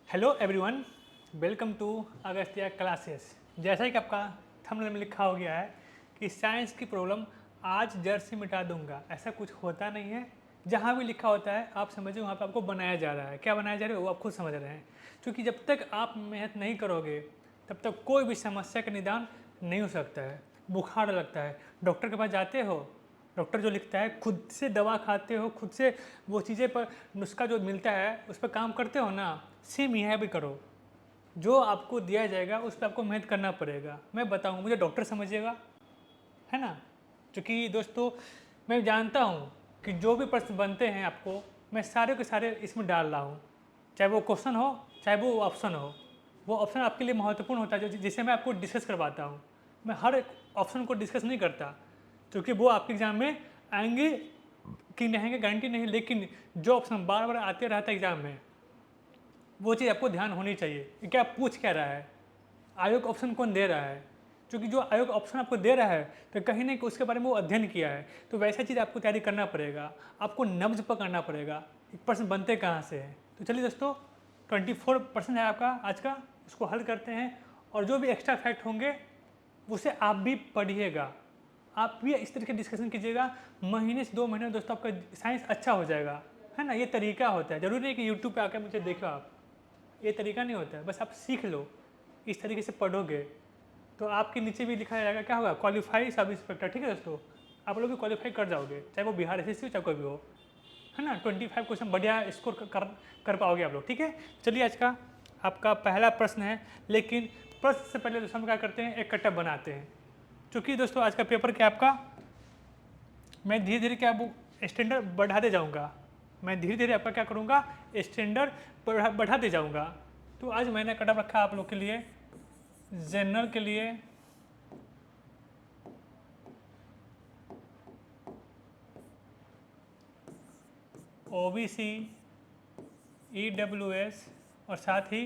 Hello everyone, welcome to Agastya classes. जैसा कि आपका थंबनेल में लिखा हो गया है कि साइंस की प्रॉब्लम आज जड़ से मिटा दूंगा, ऐसा कुछ होता नहीं है। जहाँ भी लिखा होता है आप समझिए वहाँ पे आपको बनाया जा रहा है। क्या बनाया जा रहा है वो आप खुद समझ रहे हैं, क्योंकि जब तक आप मेहनत नहीं करोगे तब तक कोई भी समस्या का निदान नहीं हो सकता है। बुखार लगता है, डॉक्टर के पास जाते हो, डॉक्टर जो लिखता है खुद से दवा खाते हो, खुद से वो चीज़ें पर नुस्खा जो मिलता है उस पर काम करते हो ना। सेम यह भी करो, जो आपको दिया जाएगा उस पर आपको मेहनत करना पड़ेगा। मैं बताऊँ, मुझे डॉक्टर समझिएगा, है ना। क्योंकि दोस्तों मैं जानता हूँ कि जो भी प्रश्न बनते हैं आपको, मैं सारे के सारे इसमें डाल रहा हूँ। चाहे वो क्वेश्चन हो, चाहे वो ऑप्शन हो, वो ऑप्शन आपके लिए महत्वपूर्ण होता है जिसे मैं आपको डिस्कस करवाता हूँ। मैं हर एक ऑप्शन को डिस्कस नहीं करता, क्योंकि वो आपके एग्जाम में आएंगे कि नहीं आएंगे गारंटी नहीं, लेकिन जो ऑप्शन बार बार आते रहता है एग्जाम में, वो चीज़ आपको ध्यान होनी चाहिए कि क्या पूछ क्या रहा है, आयोग ऑप्शन कौन दे रहा है। क्योंकि जो आयोग ऑप्शन आपको दे रहा है तो कहीं ना कहीं उसके बारे में वो अध्ययन किया है, तो वैसा चीज़ आपको तैयारी करना पड़ेगा, आपको नब्ज पकड़ना पड़ेगा। 1% बनते कहाँ से हैं। तो चलिए दोस्तों, 24% है आपका आज का, इसको हल करते हैं। और जो भी एक्स्ट्रा फैक्ट होंगे उसे आप भी पढ़िएगा, आप भी इस तरह के डिस्कशन कीजिएगा। महीने से 2 महीने में दोस्तों आपका साइंस अच्छा हो जाएगा, है ना। ये तरीका होता है, जरूरी नहीं कि यूट्यूब पे आकर मुझे देखो आप, ये तरीका नहीं होता है। बस आप सीख लो, इस तरीके से पढ़ोगे तो आपके नीचे भी लिखा जाएगा, क्या होगा, क्वालिफाई सब इंस्पेक्टर। ठीक है दोस्तों, आप लोग भी क्वालिफाई कर जाओगे, चाहे वो बिहार एसएससी हो चाहे कोई भी हो, है ना। 25 क्वेश्चन बढ़िया स्कोर कर पाओगे आप लोग। ठीक है, चलिए आज का आपका पहला प्रश्न है। लेकिन प्रश्न से पहले दोस्तों हम क्या करते हैं, एक कटअप बनाते हैं। क्योंकि दोस्तों आज का पेपर क्या आपका, मैं धीरे धीरे क्या स्टैंडर्ड बढ़ाते जाऊँगा, मैं धीरे धीरे आपका क्या करूँगा, स्टैंडर्ड बढ़ाते जाऊँगा। तो आज मैंने कटअप रखा आप लोग के लिए, जनरल के लिए ओबीसी, ईडब्ल्यूएस और साथ ही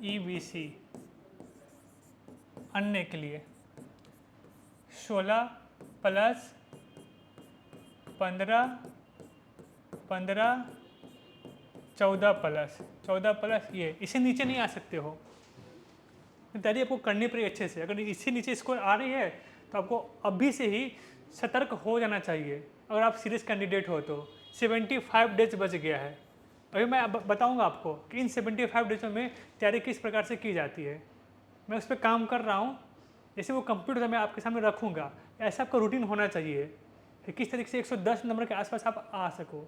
ईबीसी, अन्य के लिए 16 प्लस 15, 15, 14 प्लस ये, इससे नीचे नहीं आ सकते हो। तैयारी आपको करनी पड़ेगी अच्छे से। अगर इससे नीचे स्कोर आ रही है तो आपको अभी से ही सतर्क हो जाना चाहिए। अगर आप सीरियस कैंडिडेट हो तो 75 डेज बच गया है। अभी मैं बताऊंगा आपको कि इन 75 डेजों में तैयारी किस प्रकार से की जाती है। मैं उस पर काम कर रहा हूँ, जैसे वो कंप्यूटर मैं आपके सामने रखूँगा, ऐसा आपका रूटीन होना चाहिए कि किस तरीके से 110 नंबर के आसपास आप आ सको।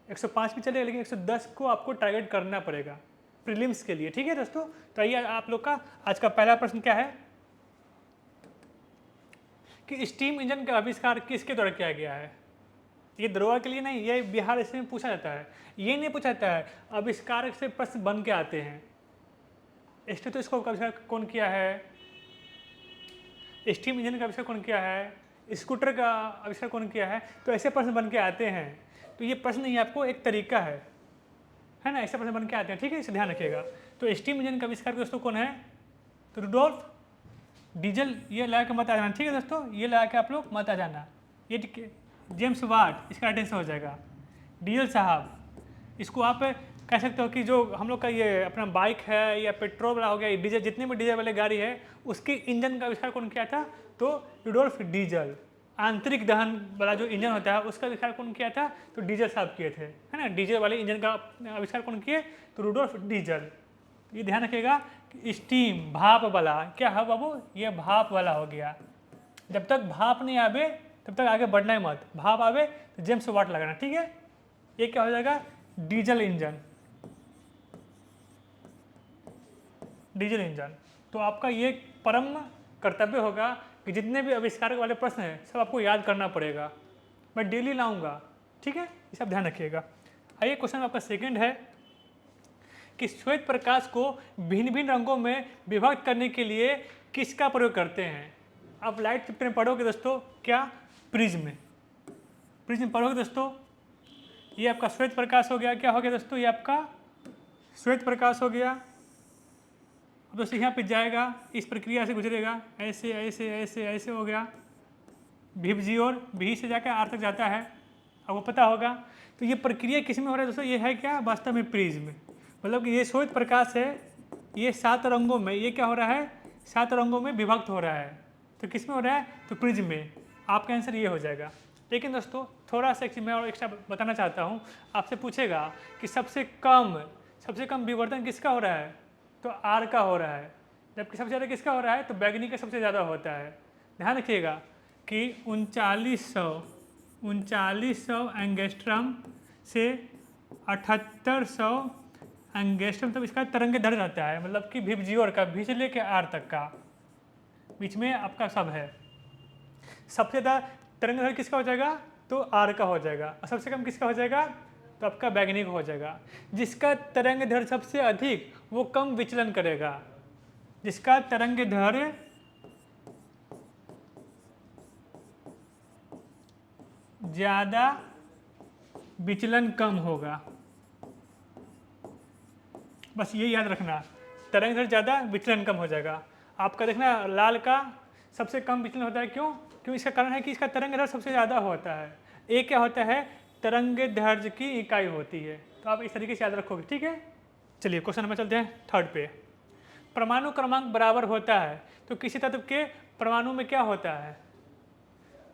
105 भी चलेगा, लेकिन 110 को आपको टारगेट करना पड़ेगा प्रीलिम्स के लिए। ठीक है दोस्तों, तो आइए आप लोग का आज का पहला प्रश्न क्या है कि स्टीम इंजन का आविष्कार किसके द्वारा किया गया है। ये दरोगा के लिए नहीं, ये बिहार इसमें पूछा जाता है। ये नहीं पूछा जाता है, आविष्कार से प्रश्न बन के आते हैं। स्टेथोस्कोप का आविष्कार कौन किया है, स्टीम इंजन का आविष्कार कौन किया है, स्कूटर का आविष्कार कौन किया है, तो ऐसे प्रश्न बन के आते हैं। तो ये प्रश्न नहीं, आपको एक तरीका है ना, ऐसे प्रश्न बन के आते हैं। ठीक है, इसे ध्यान रखिएगा। तो स्टीम इंजन का आविष्कार दोस्तों कौन है, तो रुडोल्फ डीजल। ये लगा के मत आ जाना, ठीक है दोस्तों, ये लगा के आप लोग मत आ जाना। ये जेम्स वाट, इसका अटेंशन हो जाएगा। डीजल साहब, इसको आप कह सकते हो कि जो हम लोग का ये अपना बाइक है या पेट्रोल वाला हो गया, डीजल, जितने भी डीजल वाले गाड़ी है उसके इंजन का आविष्कार कौन किया था, तो रुडोल्फ डीजल। आंतरिक दहन वाला जो इंजन होता है उसका आविष्कार कौन किया था, तो डीजल साहब किए थे, है ना। डीजल वाले इंजन का आविष्कार कौन किए, तो रुडोल्फ डीजल। ये ध्यान रखिएगा कि स्टीम भाप वाला क्या है बाबू, ये भाप वाला हो गया। जब तक भाप नहीं आवे तब तक आगे बढ़ना है मत, भाप आवे तो जेम्स वाट लगाना। ठीक है, ये क्या हो जाएगा, डीजल इंजन, डीजल इंजन। तो आपका ये परम कर्तव्य होगा कि जितने भी आविष्कार वाले प्रश्न हैं सब आपको याद करना पड़ेगा। मैं डेली लाऊंगा, ठीक है, ये सब ध्यान रखिएगा। आइए क्वेश्चन आपका सेकंड है कि श्वेत प्रकाश को भिन्न भिन्न रंगों में विभक्त करने के लिए किसका प्रयोग करते हैं। आप लाइट चैप्टर में पढ़ोगे दोस्तों, क्या, प्रिज्म। प्रिज्म पढ़ोगे दोस्तों, ये आपका श्वेत प्रकाश हो गया। क्या हो गया दोस्तों, ये आपका श्वेत प्रकाश हो गया। अब दोस्तों यहाँ पे जाएगा, इस प्रक्रिया से गुजरेगा, ऐसे ऐसे ऐसे ऐसे हो गया, भिवजी और भी से जाकर आर तक जाता है, आपको पता होगा। तो ये प्रक्रिया किस में हो रहा है दोस्तों, ये है क्या, वास्तव में प्रिज्म। मतलब कि ये श्वेत प्रकाश है, ये 7 रंगों में, ये क्या हो रहा है, 7 रंगों में विभक्त हो रहा है। तो किस में हो रहा है, तो प्रिज्म में। आपका आंसर ये हो जाएगा। लेकिन दोस्तों थोड़ा सा एक चीज़ मैं और एक्स्ट्रा बताना चाहता हूँ। आपसे पूछेगा कि सबसे कम विवर्तन किसका हो रहा है, तो आर का हो रहा है, जबकि सबसे ज़्यादा किसका हो रहा है, तो बैगनी का सबसे ज़्यादा होता है। ध्यान रखिएगा कि 3900 एंगस्ट्रम से 7800 एंगस्ट्रम तक इसका तरंग दैर्ध्य रहता है। मतलब कि विबजियोर का, भी से लेके आर तक का, बीच में आपका सब है। सबसे ज़्यादा तरंग दैर्ध्य किसका हो जाएगा, तो आर का हो जाएगा, और सबसे कम किसका हो जाएगा, तो आपका बैगनी का हो जाएगा। जिसका तरंग दैर्ध्य सबसे अधिक वो कम विचलन करेगा, जिसका तरंग दैर्ध्य ज़्यादा विचलन कम होगा। बस ये याद रखना, तरंग दैर्ध्य ज़्यादा विचलन कम हो जाएगा। आपका देखना लाल का सबसे कम विचलन होता है, क्यों इसका कारण है कि इसका तरंग दैर्ध्य सबसे ज़्यादा होता है। ए क्या होता है, तरंग दैर्ध्य की इकाई होती है। तो आप इस तरीके से याद रखोगे, ठीक है। चलिए क्वेश्चन नंबर चलते हैं 3 पे। परमाणु क्रमांक बराबर होता है तो किसी तत्व के परमाणु में क्या होता है,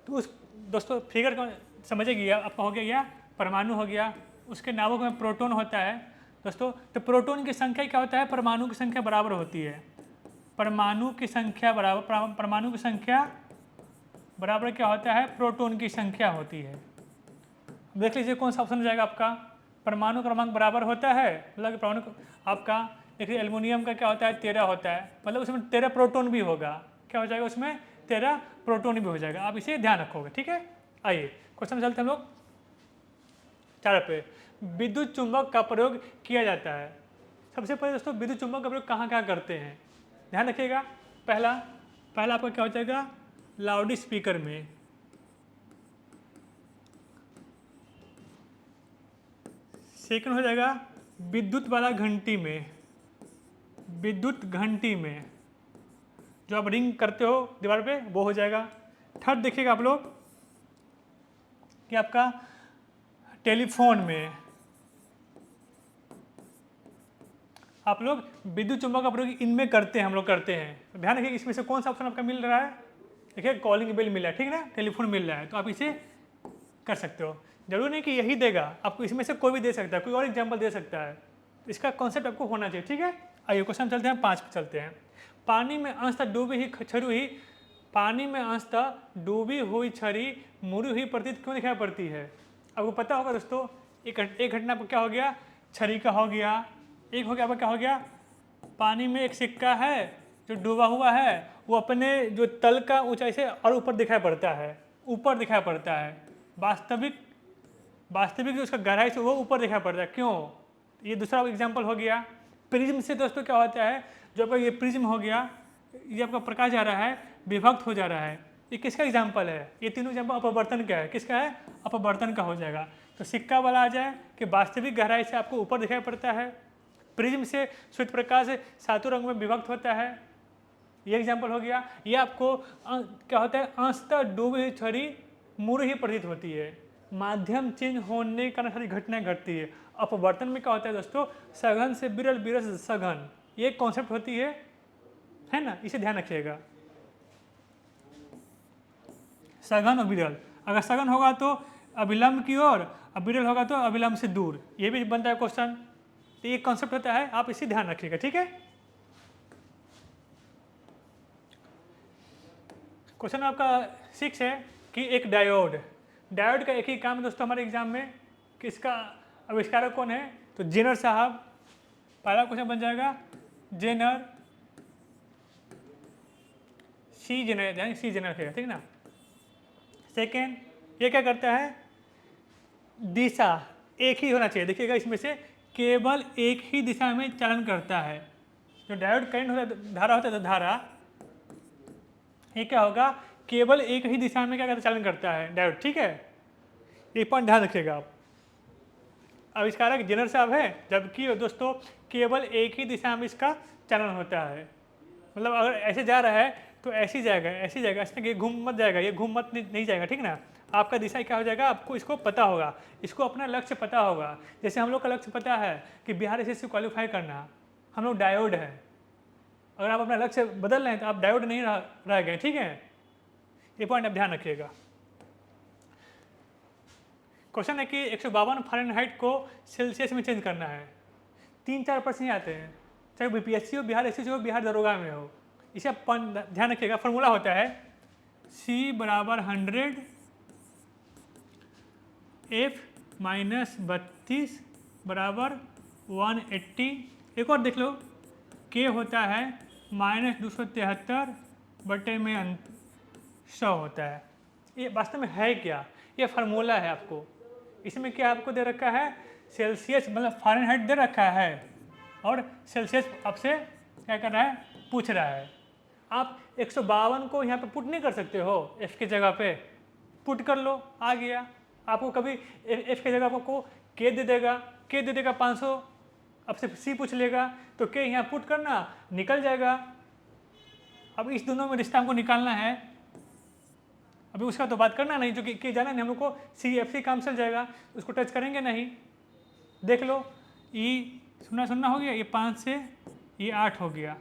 तो उस दोस्तों फिगर को समझिए। आपका हो गया परमाणु हो गया, उसके नामों में प्रोटॉन होता है दोस्तों। तो प्रोटॉन की संख्या क्या होता है, परमाणु की संख्या बराबर होती है। परमाणु की संख्या बराबर क्या होता है, प्रोटॉन की संख्या होती है। देख लीजिए कौन सा ऑप्शन हो जाएगा आपका, परमाणु क्रमांक बराबर होता है, मतलब परमाणु आपका देखिए एल्युमिनियम का क्या होता है, 13 होता है, मतलब उसमें 13 प्रोटॉन भी होगा। क्या हो जाएगा उसमें, 13 प्रोटॉन भी हो जाएगा। आप इसे ध्यान रखोगे, ठीक है। आइए क्वेश्चन में चलते हैं हम लोग 4 पे। विद्युत चुंबक का प्रयोग किया जाता है। सबसे पहले दोस्तों विद्युत चुंबक का प्रयोग कहाँ करते हैं, ध्यान रखिएगा। पहला आपका क्या हो जाएगा, लाउड स्पीकर में। सेकंड हो जाएगा विद्युत वाला घंटी में, विद्युत घंटी में जो आप रिंग करते हो दीवार पे, वो हो जाएगा। थर्ड देखिएगा आप लोग कि आपका टेलीफोन में आप लोग विद्युत चुंबक का प्रयोग इनमें करते हैं, हम लोग करते हैं। ध्यान रखिए इसमें से कौन सा ऑप्शन आपका मिल रहा है, देखिए कॉलिंग बेल मिला है, ठीक है ना, टेलीफोन मिल रहा है, तो आप इसे कर सकते हो। जरूर नहीं कि यही देगा, आपको इसमें से कोई भी दे सकता है, कोई और एग्जाम्पल दे सकता है। इसका कॉन्सेप्ट आपको होना चाहिए, ठीक है। आइए क्वेश्चन चलते हैं 5 पे चलते हैं। पानी में अंशतः डूबी हुई छड़ी मुड़ी हुई प्रतीत क्यों दिखाई पड़ती है। आपको पता होगा दोस्तों, एक घटना पर क्या हो गया, छड़ी का हो गया, एक हो गया आपका क्या हो गया, पानी में एक सिक्का है जो डूबा हुआ है, वो अपने जो तल का ऊंचाई से और ऊपर दिखाई पड़ता है, ऊपर दिखाई पड़ता है। वास्तविक जो उसका गहराई से वो ऊपर दिखाई पड़ता है, क्यों। ये दूसरा एग्जाम्पल हो गया। प्रिज्म से दोस्तों क्या होता है, जो आपका ये प्रिज्म हो गया, ये आपका प्रकाश जा रहा है, विभक्त हो जा रहा है। ये किसका एग्जाम्पल है, ये तीनों एग्जाम्पल अपवर्तन का है, किसका है, अपवर्तन का हो जाएगा। तो सिक्का वाला आ जाए कि वास्तविक गहराई से आपको ऊपर दिखाई पड़ता है, प्रिज्म से श्वेत प्रकाश 7 रंग में विभक्त होता है, ये एग्जाम्पल हो गया। ये आपको क्या होता है, अंशतः डूबी हुई छड़ी मुड़ी ही प्रतीत होती है, माध्यम चेंज होने के कारण सारी घटनाएं घटती है। अपवर्तन में क्या होता है दोस्तों, सघन से विरल, विरल से सघन, ये कॉन्सेप्ट होती है ना, इसे ध्यान रखिएगा। सघन और विरल, अगर सघन होगा तो अविलंब की ओर, और विरल होगा तो अविलंब से दूर, ये भी बनता है क्वेश्चन। तो ये कॉन्सेप्ट होता है, आप इसे ध्यान रखिएगा, ठीक है। क्वेश्चन आपका 6 है कि एक डायोड का एक ही काम है दोस्तों हमारे एग्जाम में, कि इसका आविष्कारक कौन है, तो जेनर साहब। पहला क्वेश्चन बन जाएगा जेनर, सी जेनर है, ठीक ना। सेकेंड, ये क्या करता है, दिशा एक ही होना चाहिए, देखिएगा इसमें से केवल एक ही दिशा में चलन करता है। जो डायोड करंट होता है, धारा होता है, तो धारा ये क्या होगा, केवल एक ही दिशा में क्या करता है, चलन करता है डायोड, ठीक है। ये पॉइंट ध्यान रखिएगा आप। आविष्कारक जेनर साहब है, जबकि दोस्तों केवल एक ही दिशा में इसका चलन होता है। मतलब अगर ऐसे जा रहा है तो ऐसी जाएगा, ऐसी जाएगा, ऐसे घूम मत जाएगा, ये घूम मत नहीं जाएगा, ठीक ना। आपका दिशा क्या हो जाएगा, आपको इसको पता होगा, इसको अपना लक्ष्य पता होगा। जैसे हम लोग का लक्ष्य पता है कि बिहार एसएससी क्वालिफाई करना, हम लोग डायोड है। अगर आप अपना लक्ष्य बदल रहे हैं तो आप डायोड नहीं रह गए, ठीक है। ये पॉइंट आप ध्यान रखिएगा। क्वेश्चन है कि 152 फ़ारेनहाइट को सेल्सियस में चेंज करना है। 3-4 प्रश्न ही आते हैं, चाहे बीपीएससी हो, बिहार एसएससी हो, बिहार दरोगा में हो। इसे आप ध्यान रखिएगा। फॉर्मूला होता है C बराबर 100 F माइनस 32 बराबर 180। एक और देख लो, K होता है माइनस 273 बटे में 100 होता है। ये वास्तव में है क्या, ये फार्मूला है आपको। इसमें क्या आपको दे रखा है, सेल्सियस मतलब फ़ारेनहाइट दे रखा है और सेल्सियस आपसे क्या कर रहा है, पूछ रहा है। आप 152 को यहाँ पे पुट नहीं कर सकते हो, F की जगह पे पुट कर लो, आ गया। आपको कभी F की जगह आपको K दे देगा 500, आपसे C पूछ लेगा तो K यहाँ पुट करना, निकल जाएगा। अब इस दोनों में रिश्ता हमको निकालना है, अभी उसका तो बात करना नहीं, जो कि जाना नहीं हम लोग को, CFC काम चल जाएगा, उसको टच करेंगे नहीं। देख लो, ई 0 हो गया, ये 5 से ये 8 हो गया,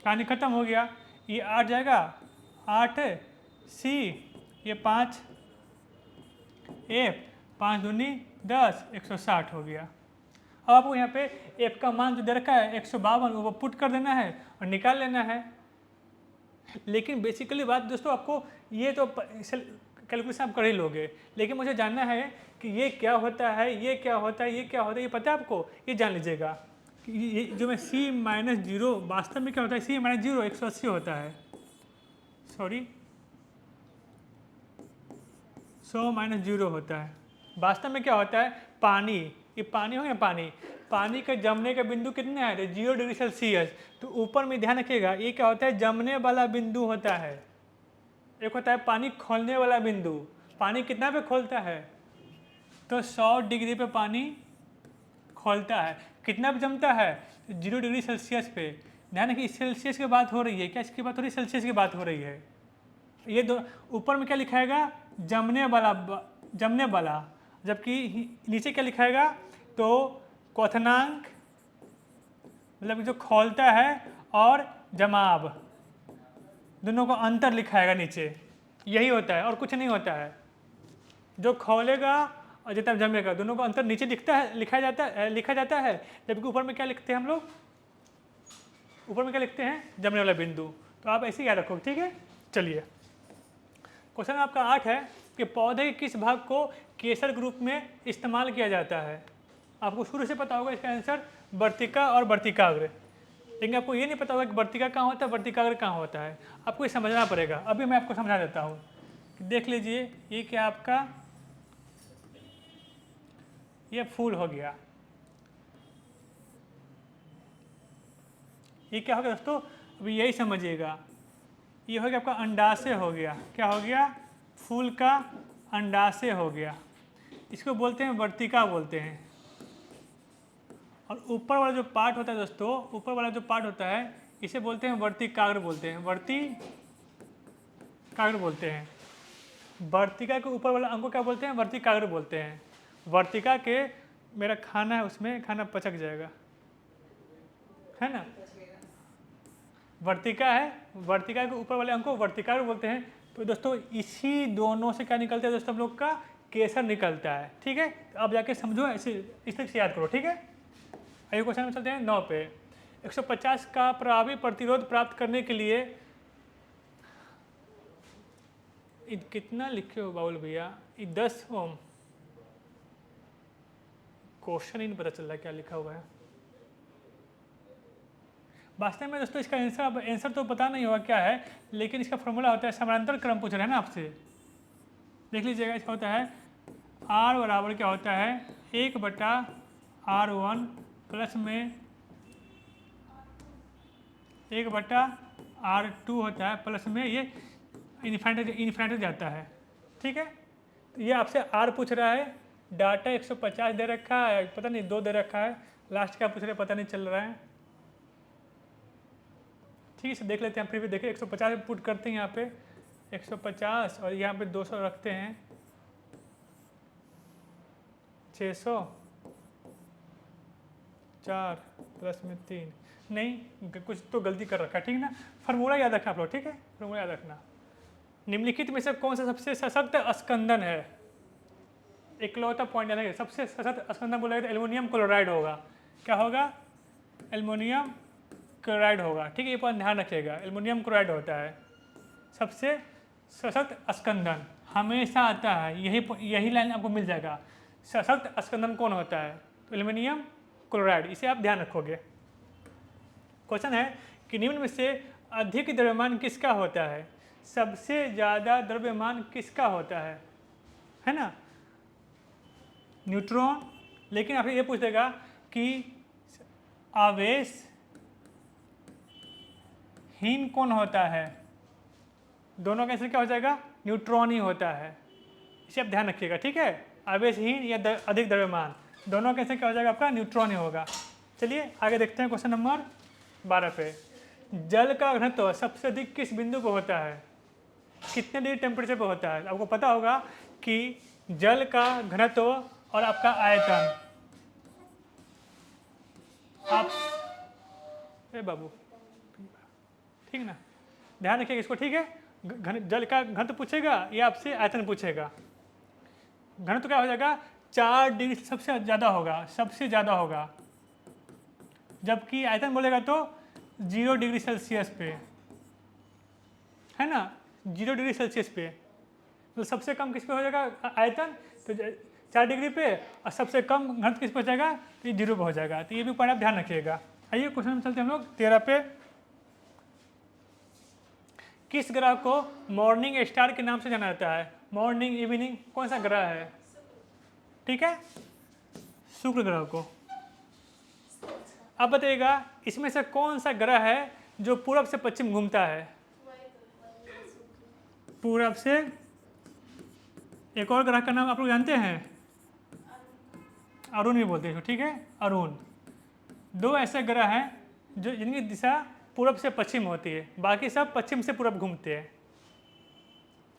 कहानी खत्म हो गया। ये 8 जाएगा, 8 C, ये 5 F, 5 दूनी 10, 160 हो गया। अब आपको यहाँ पे F का मान जो दे रखा है 152, वो पुट कर देना है और निकाल लेना है। लेकिन बेसिकली बात दोस्तों, आपको ये तो कैलकुलेशन आप कर ही लोगे, लेकिन मुझे जानना है कि ये क्या होता है, ये क्या होता है, ये क्या होता है, ये पता है आपको, ये जान लीजिएगा कि ये जो मैं C-0 वास्तव में क्या होता है, C-0 180 होता है, सॉरी 100-0 होता है। वास्तव में क्या होता है, पानी, ये पानी हो गया, पानी के जमने का बिंदु कितना है, 0 डिग्री सेल्सियस। तो ऊपर में ध्यान रखिएगा, ये क्या होता है, जमने वाला बिंदु होता है। एक होता है पानी खोलने वाला बिंदु। पानी कितना पे खोलता है, तो 100 डिग्री पे पानी खोलता है। कितना पे जमता है, 0 डिग्री सेल्सियस पे। ध्यान रखिए, सेल्सियस की बात हो रही है, क्या इसकी बात हो रही है, सेल्सियस की बात हो रही है। ये दो ऊपर में क्या लिखाएगा, जमने वाला, जबकि नीचे क्या लिखाएगा, तो क्वथनांक मतलब जो खोलता है और जमाव, दोनों को अंतर लिखाएगा नीचे, यही होता है और कुछ नहीं होता है। जो खोलेगा और जितना जमेगा, दोनों को अंतर नीचे लिखा जाता है, जबकि ऊपर में क्या लिखते हैं हम लोग, ऊपर में क्या लिखते हैं, जमने वाला बिंदु। तो आप ऐसे ही याद रखो, ठीक है। चलिए, क्वेश्चन आपका 8 है कि पौधे के किस भाग को केसर ग्रुप में इस्तेमाल किया जाता है। आपको शुरू से पता होगा इसका आंसर वर्तिका और वर्तिकाग्र, लेकिन आपको ये नहीं पता होगा कि वर्तिका कहाँ होता है, वर्तिकाग्र कहाँ होता है। आपको ये समझना पड़ेगा। अभी मैं आपको समझा देता हूँ। देख लीजिए, ये क्या आपका, ये फूल हो गया, ये क्या हो गया दोस्तों, अभी यही समझिएगा। ये हो गया आपका अंडाशय हो गया, क्या हो गया, फूल का अंडाशय हो गया, इसको बोलते हैं वर्तिका बोलते हैं। और ऊपर वाला जो पार्ट होता है दोस्तों, ऊपर वाला जो पार्ट होता है, इसे बोलते हैं वर्तिकाग्र बोलते हैं, वर्तिकाग्र बोलते हैं। वर्तिका के ऊपर वाला अंग को क्या बोलते हैं, वर्तिकाग्र बोलते हैं। वर्तिका के, मेरा खाना है उसमें खाना पचक जाएगा, है ना। वर्तिका है, वर्तिका के ऊपर वाले अंग को वर्तिकाग्र बोलते हैं। तो दोस्तों इसी दोनों से क्या निकलता है दोस्तों, हम लोग का केसर निकलता है, ठीक है। तो अब जाके समझो, ऐसे इस तरीके से याद करो, ठीक है। आइए क्वेश्चन में चलते हैं 9 पे। 150 का प्रभावी प्रतिरोध प्राप्त करने के लिए, कितना लिखे हो बाउल भैया, 10 ओम। क्वेश्चन ही नहीं पता चल रहा क्या लिखा हुआ है वास्तव में दोस्तों। इसका आंसर तो पता नहीं होगा क्या है, लेकिन इसका फॉर्मूला होता है, समानांतर क्रम पूछ रहे हैं ना आपसे, देख लीजिएगा। इसका होता है R बराबर क्या होता है, 1/R1 प्लस में 1/R2 होता है, प्लस में ये इन्फिनिटी जाता है, ठीक है। तो ये आपसे R पूछ रहा है, डाटा 150 दे रखा है, पता नहीं 2 दे रखा है, लास्ट क्या पूछ रहे पता नहीं चल रहा है, ठीक है। देख लेते हैं, फिर भी देखिए 150 पुट करते हैं यहाँ पे 150 और यहाँ पे 200 रखते हैं, 600 4 प्लस में 3 नहीं, कुछ तो गलती कर रखा है, ठीक ना। फार्मूला याद रखना आप लोग, ठीक है, फार्मूला याद रखना। निम्नलिखित में से कौन सा सबसे सशक्त स्कंदन है? इकलौता पॉइंट याद रखिए, सबसे सशक्त स्कंदन बोलेगा तो एल्युमिनियम क्लोराइड होगा। क्या होगा? एल्युमिनियम क्लोराइड होगा, ठीक है, ये पॉइंट ध्यान रखिएगा, एल्युमिनियम क्लोराइड होता है सबसे सशक्त स्कंदन। हमेशा आता है, यही लाइन आपको मिल जाएगा। सशक्त स्कंदन कौन होता है? तो एल्युमिनियम क्लोराइड, इसे आप ध्यान रखोगे। क्वेश्चन है कि निम्न में से अधिक द्रव्यमान किसका होता है? सबसे ज़्यादा द्रव्यमान किसका होता है ना? न्यूट्रॉन। लेकिन आपसे ये पूछ देगा कि आवेश हीन कौन होता है? दोनों का आंसर क्या हो जाएगा? न्यूट्रॉन ही होता है, इसे आप ध्यान रखिएगा, ठीक है। आवेशहीन या अधिक द्रव्यमान, दोनों का आंसर क्या हो जाएगा? आपका न्यूट्रॉन ही होगा। चलिए आगे देखते हैं क्वेश्चन नंबर 12 पे। जल का घनत्व सबसे अधिक किस बिंदु पर होता है? कितने डिग्री टेम्परेचर पर होता है? आपको पता होगा कि जल का घनत्व और आपका आयतन, आप बाबू ठीक ना, ध्यान रखिएगा इसको, ठीक है। जल का घनत्व पूछेगा या आपसे आयतन पूछेगा। घनत्व क्या हो जाएगा? 4 डिग्री सबसे ज़्यादा होगा, सबसे ज़्यादा होगा। जबकि आयतन बोलेगा तो 0 डिग्री सेल्सियस पे, है ना, 0 डिग्री सेल्सियस पे। तो सबसे कम किस पे हो जाएगा? आयतन, तो 4 डिग्री पे, और सबसे कम घनत्व किस पे हो जाएगा? तो ये 0 पे हो जाएगा। तो ये भी पॉइंट आप ध्यान रखिएगा। आइए क्वेश्चन में चलते हैं हम लोग 13 पे। किस ग्रह को मॉर्निंग स्टार के नाम से जाना जाता है? मॉर्निंग, इवनिंग, कौन सा ग्रह है? ठीक है, शुक्र ग्रह को। अब बताइएगा इसमें से कौन सा ग्रह है जो पूरब से पश्चिम घूमता है? पूरब से। एक और ग्रह का नाम आप लोग जानते हैं? अरुण भी बोलते हैं, ठीक है, अरुण। 2 ऐसे ग्रह हैं जो जिनकी दिशा पूरब से पश्चिम होती है, बाकी सब पश्चिम से पूरब घूमते हैं।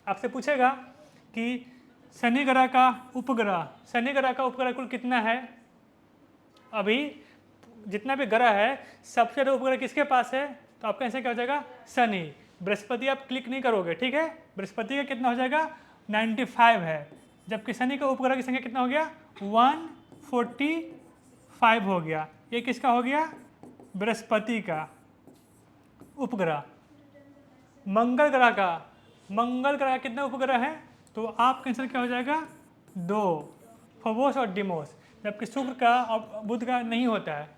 आपसे पूछेगा कि शनि ग्रह का उपग्रह कुल कितना है? अभी जितना भी ग्रह है सबसे ज़्यादा उपग्रह किसके पास है? तो आपका आंसर क्या हो जाएगा? शनि। बृहस्पति आप क्लिक नहीं करोगे, ठीक है। बृहस्पति का कितना हो जाएगा? 95 है। जबकि शनि का उपग्रह की संख्या कितना हो गया? 145 हो गया। ये किसका हो गया? बृहस्पति का उपग्रह। मंगल ग्रह का कितना उपग्रह है? तो आपका आंसर क्या हो जाएगा? 2, फोबोस और डिमोस। जबकि शुक्र का और बुध का नहीं होता है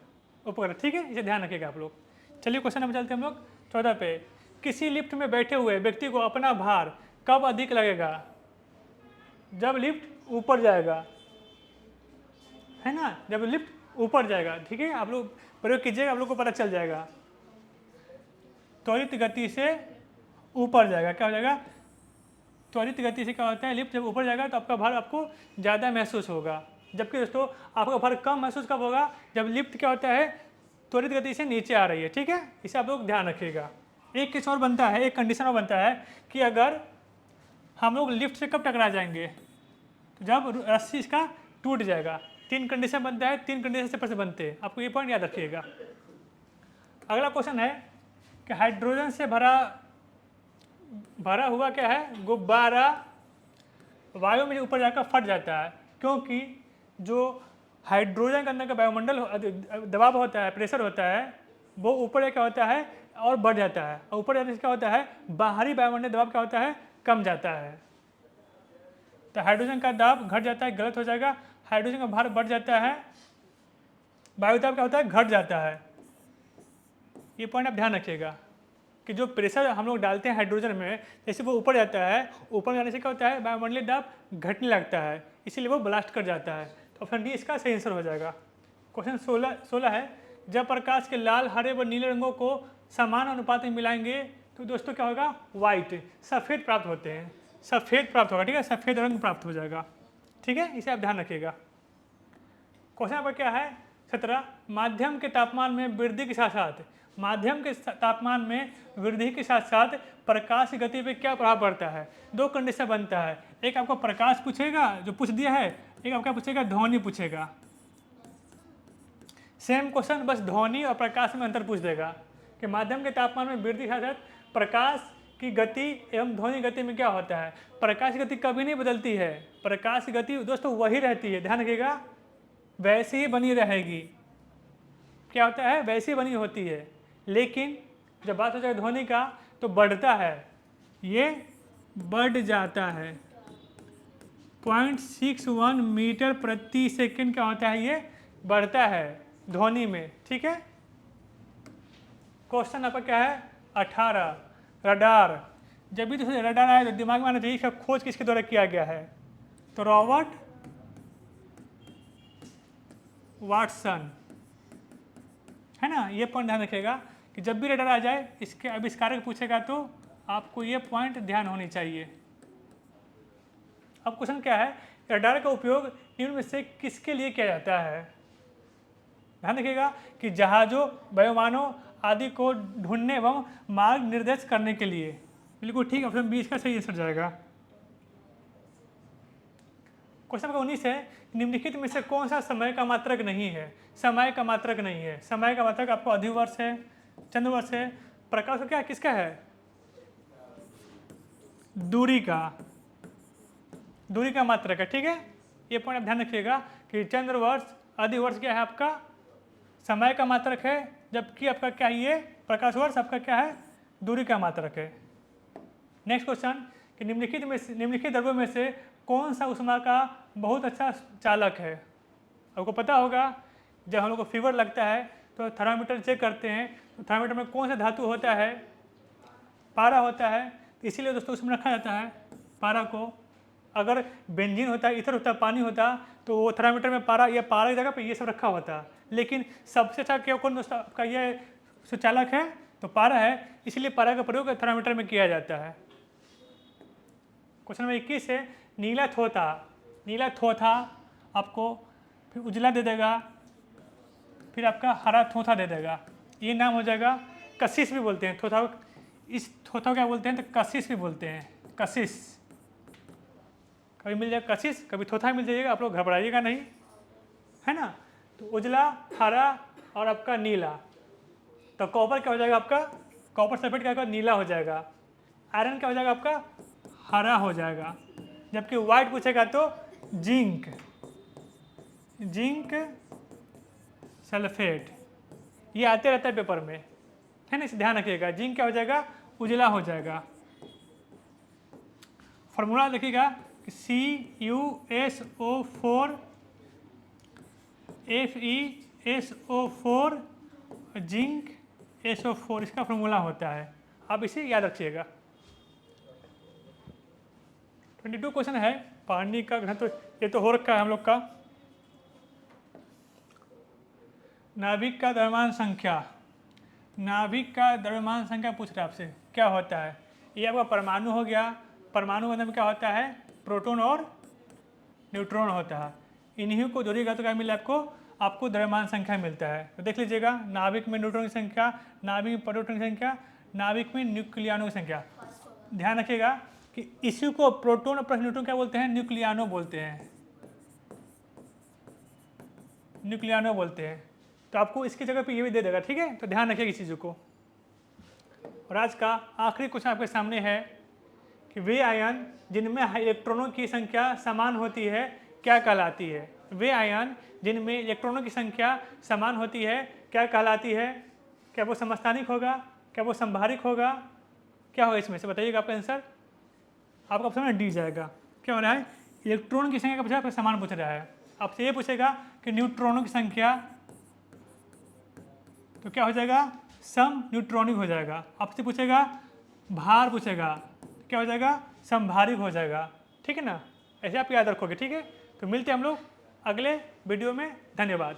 उपग्रह, ठीक है, इसे ध्यान रखिएगा आप लोग। चलिए क्वेश्चन नंबर चलते हैं हम लोग 14 पे। किसी लिफ्ट में बैठे हुए व्यक्ति को अपना भार कब अधिक लगेगा? जब लिफ्ट ऊपर जाएगा, है ना, जब लिफ्ट ऊपर जाएगा, ठीक है। आप लोग प्रयोग कीजिएगा, आप लोग को पता चल जाएगा। त्वरित गति से ऊपर जाएगा, क्या हो जाएगा? त्वरित गति से क्या होता है? लिफ्ट जब ऊपर जाएगा तो आपका भार आपको ज़्यादा महसूस होगा। जबकि दोस्तों आपका भार कम महसूस कब होगा? जब लिफ्ट क्या होता है? त्वरित गति से नीचे आ रही है, ठीक है, इसे आप लोग ध्यान रखिएगा। एक केस और बनता है, एक कंडीशन और बनता है कि अगर हम लोग लिफ्ट से कब टकरा जाएंगे? तो जब रस्सी इसका टूट जाएगा। 3 कंडीशन बनता है, 3 कंडीशन से पर बनते हैं, आपको ये पॉइंट याद रखिएगा। अगला क्वेश्चन है कि हाइड्रोजन से भरा हुआ क्या है? गुब्बारा वायु में ऊपर जाकर फट जाता है, क्योंकि जो हाइड्रोजन के अंदर का वायुमंडल दबाव होता है, प्रेशर होता है, वो ऊपर क्या होता है? और बढ़ जाता है, और ऊपर जाने से क्या होता है? बाहरी वायुमंडल दबाव क्या होता है? कम जाता है। तो हाइड्रोजन का दाब घट जाता है, गलत हो जाएगा। हाइड्रोजन का भार बढ़ जाता है, वायु दाब क्या होता है? घट जाता है। ये पॉइंट आप ध्यान रखिएगा कि जो प्रेशर हम लोग डालते हैं हाइड्रोजन में, जैसे वो ऊपर जाता है, ऊपर जाने से क्या होता है? वायुमंडलीय दाब घटने लगता है, इसीलिए वो ब्लास्ट कर जाता है। तो ऑप्शन डी इसका सही आंसर हो जाएगा। क्वेश्चन 16 है, जब प्रकाश के लाल, हरे व नीले रंगों को समान अनुपात में मिलाएंगे तो दोस्तों क्या होगा? वाइट, सफ़ेद प्राप्त होते हैं, सफ़ेद प्राप्त होगा, ठीक है, सफ़ेद रंग प्राप्त हो जाएगा, ठीक है, इसे आप ध्यान रखिएगा। क्वेश्चन पर क्या है? 17 माध्यम के तापमान में वृद्धि के साथ साथ माध्यम के तापमान में वृद्धि के साथ साथ प्रकाश की गति पे क्या प्रभाव पड़ता है। दो कंडीशन बनता है, एक आपको प्रकाश पूछेगा जो पूछ दिया है, एक आपका पूछेगा ध्वनि पूछेगा। सेम क्वेश्चन, बस ध्वनि और प्रकाश में अंतर पूछ देगा कि माध्यम के तापमान में वृद्धि के साथ साथ प्रकाश की गति एवं ध्वनि गति में क्या होता है। प्रकाश की गति कभी नहीं बदलती है, प्रकाश की गति दोस्तों वही रहती है, ध्यान रखिएगा, वैसी ही बनी रहेगी। क्या होता है, वैसी ही बनी होती है। लेकिन जब बात हो जाए ध्वनि का तो बढ़ता है, ये बढ़ जाता है। 0.61 मीटर प्रति सेकंड क्या होता है, ये बढ़ता है ध्वनि में। ठीक है, क्वेश्चन आपका क्या है 18 रडार। जब भी दूसरे रडार आए तो दिमाग में आना चाहिए इसका खोज किसके द्वारा किया गया है, तो रॉबर्ट वाटसन, है ना। ये पॉइंट ध्यान रखिएगा कि जब भी रडार आ जाए इसके आविष्कारक पूछेगा तो आपको ये पॉइंट ध्यान होनी चाहिए। अब क्वेश्चन क्या है, रडार का उपयोग निम्न में से किसके लिए किया जाता है। ध्यान रखिएगा कि जहाजों, वायुयानों आदि को ढूंढने एवं मार्ग निर्देश करने के लिए। बिल्कुल ठीक, ऑप्शन 20 का सही आंसर जाएगा। क्वेश्चन नंबर 19 है, निम्नलिखित में से कौन सा समय का मात्रक नहीं है। समय का मात्रक नहीं है, समय का मात्रक आपको अधिवर्ष है, चंद्रवर्ष है, प्रकाश का क्या है, किसका है, दूरी का मात्रक है। ठीक है, ये पॉइंट आप ध्यान रखिएगा कि चंद्रवर्ष अधिवर्ष क्या है आपका समय का मात्रक है, जबकि आपका क्या है ये प्रकाश वर्ष आपका क्या है दूरी का मात्रक है। नेक्स्ट क्वेश्चन कि निम्नलिखित द्रव्यों में से कौन सा ऊष्मा का बहुत अच्छा चालक है। आपको पता होगा जब हम लोग को फीवर लगता है तो थर्मामीटर चेक करते हैं, तो थर्मामीटर में कौन सा धातु होता है, पारा होता है। तो इसीलिए दोस्तों उसमें रखा जाता है पारा को। अगर बेंजीन होता है, ईथर होता है, पानी होता तो वो थर्मामीटर में पारा या पारा की जगह पे ये सब रखा होता। लेकिन सबसे अच्छा क्या कौन दोस्तों आपका ये सुचालक है, तो पारा है, इसलिए पारा का प्रयोग थर्मामीटर में किया जाता है। क्वेश्चन नंबर 21 है, नीला थोथा आपको फिर उजला दे देगा, फिर आपका हरा थोथा दे देगा। ये नाम हो जाएगा कशिश भी बोलते हैं थोथा, इस थोथा क्या बोलते हैं तो कशिश भी बोलते हैं, कशिश। कभी मिल जाएगा कशिश, कभी थोथा मिल जाइएगा, आप लोग घबराइएगा नहीं, है ना। तो उजला, हरा और आपका नीला। तो कॉपर क्या हो जाएगा आपका, कॉपर सल्फेट क्या होगा नीला हो जाएगा। आयरन क्या हो जाएगा आपका हरा हो जाएगा। जबकि वाइट पूछेगा तो जिंक सल्फेट, ये आते रहता है पेपर में, है ना, इसे ध्यान रखिएगा। जिंक क्या हो जाएगा उजला हो जाएगा। फॉर्मूला देखिएगा कि CuSO4 FeSO4 जिंक SO4 इसका फॉर्मूला होता है, आप इसे याद रखिएगा। 22 क्वेश्चन है, पानी का घनत्व ये तो हो रखा है हम लोग का। नाभिक का द्रव्यमान संख्या पूछ रहा है आपसे क्या होता है। ये आपका परमाणु हो गया, परमाणु में क्या होता है प्रोटॉन और न्यूट्रॉन होता है। इन्हीं को जोड़िएगा तो क्या मिला आपको द्रव्यमान संख्या मिलता है। तो देख लीजिएगा, नाभिक में न्यूट्रॉन की संख्या, नाभिक में प्रोटॉन की संख्या, नाभिक में न्यूक्लियानो की संख्या। ध्यान रखिएगा कि इसी को प्रोटॉन और न्यूट्रॉन क्या बोलते हैं, न्यूक्लियानो बोलते हैं। तो आपको इसकी जगह पे ये भी दे देगा, ठीक है। तो ध्यान रखिएगा इस चीज़ों को। और आज का आखिरी क्वेश्चन आपके सामने है कि वे आयन जिनमें इलेक्ट्रॉनों की संख्या समान होती है क्या कहलाती है। वे आयन जिनमें इलेक्ट्रॉनों की संख्या समान होती है क्या कहलाती है। क्या वो समस्थानिक होगा, क्या वो संभारिक होगा, क्या होगा इसमें से बताइएगा आपका आंसर। आपका ऑप्शन में डी जाएगा। क्या हो रहा है, इलेक्ट्रॉन की संख्या का पूछा, समान पूछ रहा है। आपसे ये पूछेगा कि न्यूट्रॉनों की संख्या, तो क्या हो जाएगा सम न्यूट्रॉनिक हो जाएगा। आपसे पूछेगा भार पूछेगा, क्या हो जाएगा संभारिक हो जाएगा, ठीक है ना। ऐसे आप याद रखोगे, ठीक है। तो मिलते हैं हम लोग अगले वीडियो में, धन्यवाद।